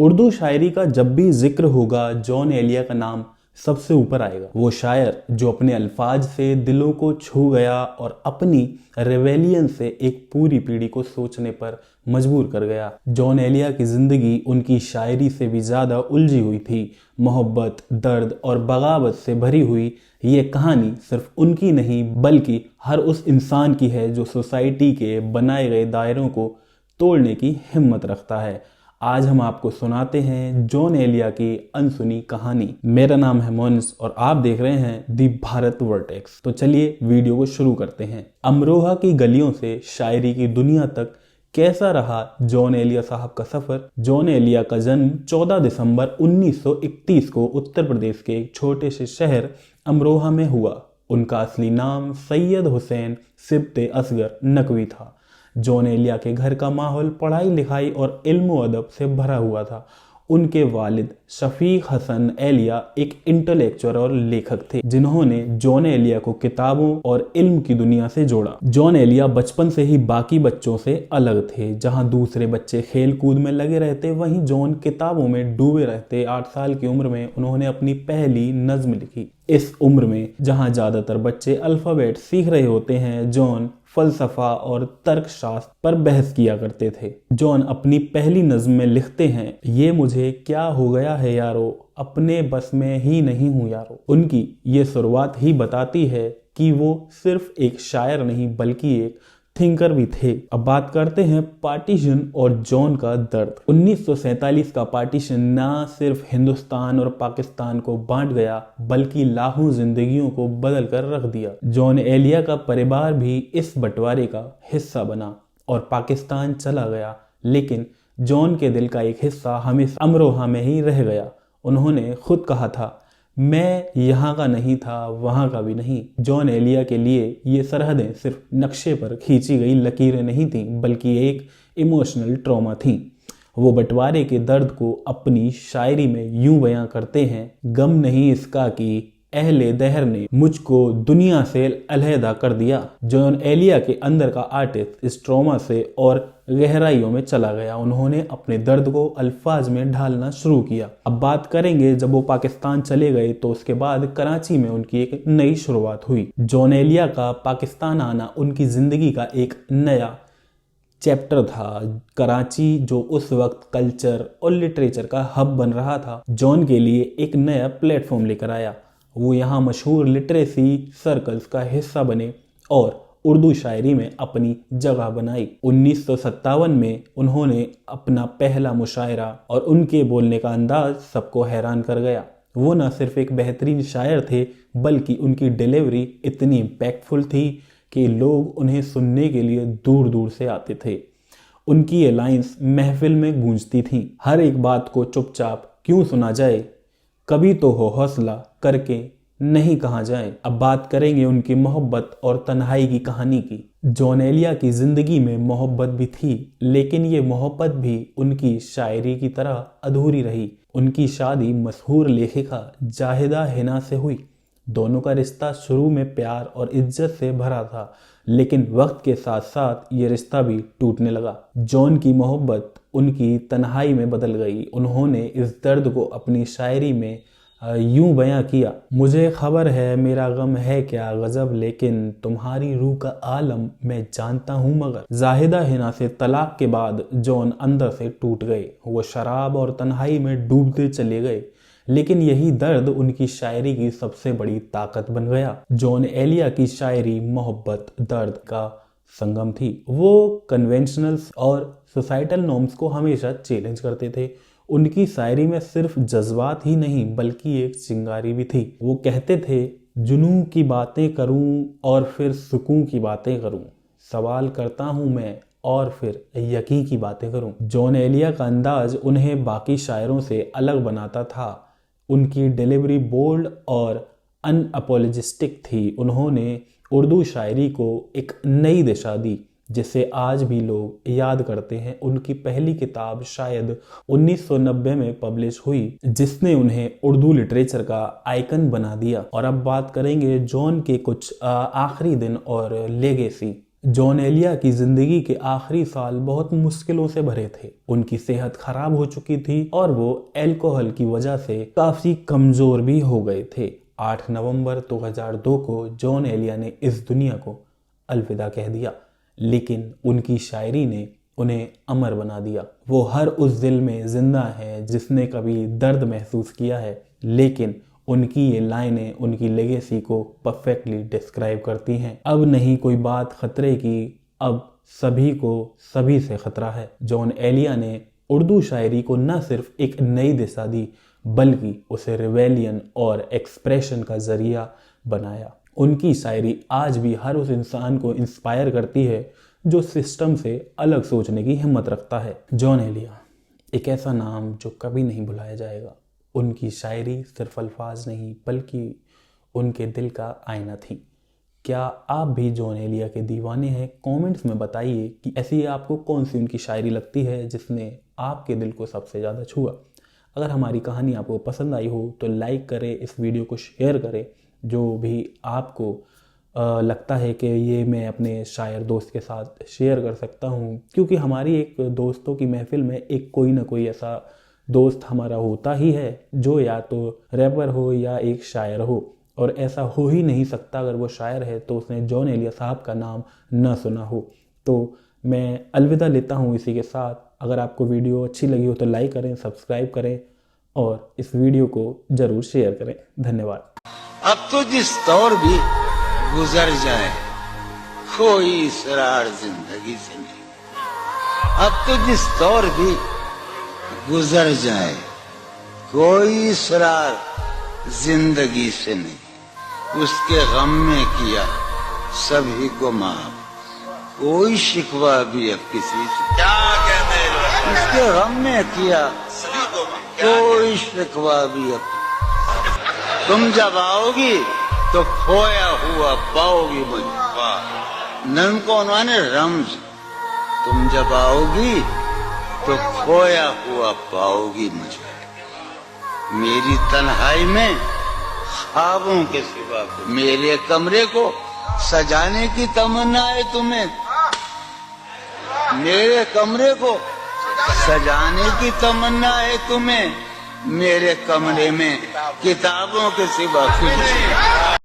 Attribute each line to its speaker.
Speaker 1: उर्दू शायरी का जब भी जिक्र होगा जॉन एलिया का नाम सबसे ऊपर आएगा। वो शायर जो अपने अल्फाज से दिलों को छू गया और अपनी रेवेलियन से एक पूरी पीढ़ी को सोचने पर मजबूर कर गया। जॉन एलिया की जिंदगी उनकी शायरी से भी ज्यादा उलझी हुई थी। मोहब्बत, दर्द और बगावत से भरी हुई ये कहानी सिर्फ उनकी नहीं बल्कि हर उस इंसान की है जो सोसाइटी के बनाए गए दायरों को तोड़ने की हिम्मत रखता है। आज हम आपको सुनाते हैं जॉन एलिया की अनसुनी कहानी। मेरा नाम है मोनिस और आप देख रहे हैं दी भारत वर्टेक्स। तो चलिए वीडियो को शुरू करते हैं। अमरोहा की गलियों से शायरी की दुनिया तक कैसा रहा जॉन एलिया साहब का सफर। जॉन एलिया का जन्म 14 दिसंबर 1931 को उत्तर प्रदेश के एक छोटे से शहर अमरोहा में हुआ। उनका असली नाम सैयद हुसैन सिब्ते असगर नकवी था। जॉन एलिया के घर का माहौल पढ़ाई लिखाई और इल्म अदब से भरा हुआ था। उनके वालिद शफीक हसन एलिया एक इंटेलेक्चुअल और लेखक थे जिन्होंने जॉन एलिया को किताबों और इल्म की दुनिया से जोड़ा। जॉन एलिया बचपन से ही बाकी बच्चों से अलग थे। जहां दूसरे बच्चे खेल कूद में लगे रहते वहीं जॉन किताबों में डूबे रहते। 8 साल की उम्र में उन्होंने अपनी पहली नज्म लिखी। इस उम्र में जहां ज्यादातर बच्चे अल्फाबेट सीख रहे होते हैं, जॉन फलसफा और तर्कशास्त्र पर बहस किया करते थे। जॉन अपनी पहली नज्म में लिखते हैं, ये मुझे क्या हो गया है यारो, अपने बस में ही नहीं हूं यारो। उनकी ये शुरुआत ही बताती है कि वो सिर्फ एक शायर नहीं बल्कि एक थिंकर भी थे। अब बात करते हैं पार्टीशन और जॉन का दर्द। 1947 का पार्टीशन ना सिर्फ हिंदुस्तान और पाकिस्तान को बांट गया बल्कि लाखों जिंदगियों को बदल कर रख दिया। जॉन एलिया का परिवार भी इस बंटवारे का हिस्सा बना और पाकिस्तान चला गया, लेकिन जॉन के दिल का एक हिस्सा हमेशा अमरोहा में ही रह गया। उन्होंने खुद कहा था, मैं यहाँ का नहीं था, वहाँ का भी नहीं। जॉन एलिया के लिए ये सरहदें सिर्फ नक्शे पर खींची गई लकीरें नहीं थीं बल्कि एक इमोशनल ट्रॉमा थी। वो बंटवारे के दर्द को अपनी शायरी में यूं बयां करते हैं, गम नहीं इसका कि अहले दहर ने मुझको दुनिया से अलहदा कर दिया। जॉन एलिया के अंदर का आर्टिस्ट इस ट्रॉमा से और गहराइयों में चला गया। उन्होंने अपने दर्द को अल्फाज में ढालना शुरू किया। अब बात करेंगे जब वो पाकिस्तान चले गए तो उसके बाद कराची में उनकी एक नई शुरुआत हुई। जॉन एलिया का पाकिस्तान आना उनकी जिंदगी का एक नया चैप्टर था। कराची जो उस वक्त कल्चर और लिटरेचर का हब बन रहा था, जॉन के लिए एक नया प्लेटफॉर्म लेकर आया। वो यहाँ मशहूर लिटरेसी सर्कल्स का हिस्सा बने और उर्दू शायरी में अपनी जगह बनाई। 1957 में उन्होंने अपना पहला मुशायरा और उनके बोलने का अंदाज सबको हैरान कर गया। वो न सिर्फ एक बेहतरीन शायर थे बल्कि उनकी डिलीवरी इतनी इम्पैक्टफुल थी कि लोग उन्हें सुनने के लिए दूर दूर से आते थे। उनकी ये लाइंस महफिल में गूंजती थीं, हर एक बात को चुपचाप क्यों सुना जाए, कभी तो हो हौसला करके नहीं कहा जाए। अब बात करेंगे उनकी मोहब्बत और तन्हाई की कहानी की। जॉन एलिया की जिंदगी में मोहब्बत भी थी, लेकिन ये मोहब्बत भी उनकी शायरी की तरह अधूरी रही। उनकी शादी मशहूर लेखिका जाहिदा हिना से हुई। दोनों का रिश्ता शुरू में प्यार और इज्जत से भरा था, लेकिन वक्त के साथ साथ ये रिश्ता भी टूटने लगा। जॉन की मोहब्बत उनकी तन्हाई में बदल गई। उन्होंने इस दर्द को अपनी शायरी में यूं बयां किया, मुझे खबर है मेरा गम है क्या गजब, लेकिन तुम्हारी रूह का आलम मैं जानता हूं मगर। जाहिदा हिना से तलाक के बाद जॉन अंदर से टूट गए। वो शराब और तन्हाई में डूबते चले गए, लेकिन यही दर्द उनकी शायरी की सबसे बड़ी ताकत बन गया। जॉन एलिया की शायरी मोहब्बत, दर्द का संगम थी। वो कन्वेंशनल्स और सोसाइटल नॉर्म्स को हमेशा चैलेंज करते थे। उनकी शायरी में सिर्फ जज्बात ही नहीं बल्कि एक चिंगारी भी थी। वो कहते थे, जुनून की बातें करूं और फिर सुकून की बातें करूं, सवाल करता हूं मैं और फिर यकीन की बातें करूं। जॉन एलिया का अंदाज उन्हें बाकी शायरों से अलग बनाता था। उनकी डिलीवरी बोल्ड और अनअपोलोजिस्टिक थी। उन्होंने उर्दू शायरी को एक नई दिशा दी जिसे आज भी लोग याद करते हैं। उनकी पहली किताब शायद 1990 में पब्लिश हुई, जिसने उन्हें उर्दू लिटरेचर का आइकन बना दिया। और अब बात करेंगे जॉन के कुछ आखिरी दिन और लेगेसी। जॉन एलिया की जिंदगी के आखिरी साल बहुत मुश्किलों से भरे थे। उनकी सेहत खराब हो चुकी थी और वो अल्कोहल की वजह से काफी कमजोर भी हो गए थे। 8 नवंबर 2002 को जॉन एलिया ने इस दुनिया को अलविदा कह दिया, लेकिन उनकी शायरी ने उन्हें अमर बना दिया। वो हर उस दिल में जिंदा है जिसने कभी दर्द महसूस किया है, लेकिन उनकी ये लाइनें उनकी लेगेसी को परफेक्टली डिस्क्राइब करती हैं। अब नहीं कोई बात खतरे की, अब सभी को सभी से खतरा है। जॉन एलिया ने उर्दू शायरी को न सिर्फ एक नई दिशा दी, बल्कि उसे रिवेलियन और एक्सप्रेशन का जरिया बनाया। उनकी शायरी आज भी हर उस इंसान को इंस्पायर करती है जो सिस्टम से अलग सोचने की हिम्मत रखता है। जॉन एलिया एक ऐसा नाम जो कभी नहीं भुलाया जाएगा। उनकी शायरी सिर्फ अल्फाज नहीं बल्कि उनके दिल का आईना थी। क्या आप भी जॉन एलिया के दीवाने हैं? कमेंट्स में बताइए कि ऐसी आपको कौन सी उनकी शायरी लगती है जिसने आपके दिल को सबसे ज़्यादा छुआ। अगर हमारी कहानी आपको पसंद आई हो तो लाइक करें, इस वीडियो को शेयर करें। जो भी आपको लगता है कि ये मैं अपने शायर दोस्त के साथ शेयर कर सकता हूँ, क्योंकि हमारी एक दोस्तों की महफिल में एक कोई ना कोई ऐसा दोस्त हमारा होता ही है जो या तो रैपर हो या एक शायर हो, और ऐसा हो ही नहीं सकता अगर वो शायर है तो उसने जॉन एलिया साहब का नाम न सुना हो। तो मैं अलविदा लेता हूँ इसी के साथ। अगर आपको वीडियो अच्छी लगी हो तो लाइक करें, सब्सक्राइब करें और इस वीडियो को ज़रूर शेयर करें। धन्यवाद।
Speaker 2: अब तो जिस दौर भी गुजर जाए कोई इसरार जिंदगी से नहीं। अब तो जिस दौर भी गुजर जाए कोई इसरार जिंदगी से नहीं। उसके गम में किया सभी को माफ, कोई शिकवा भी अब किसी से क्या कहते हैं। उसके गम में किया सभी को माफ, कोई शिकवा भी अब। तुम जब आओगी तो खोया हुआ पाओगी मुझे। नन को उन्होंने रम्ज, तुम जब आओगी तो खोया हुआ पाओगी मुझे। मेरी तन्हाई में ख्वाबों के सिवा मेरे कमरे को सजाने की तमन्ना है तुम्हें। मेरे कमरे को सजाने की तमन्ना है तुम्हें। मेरे कमरे में किताबों के सिवा कुछ नहीं।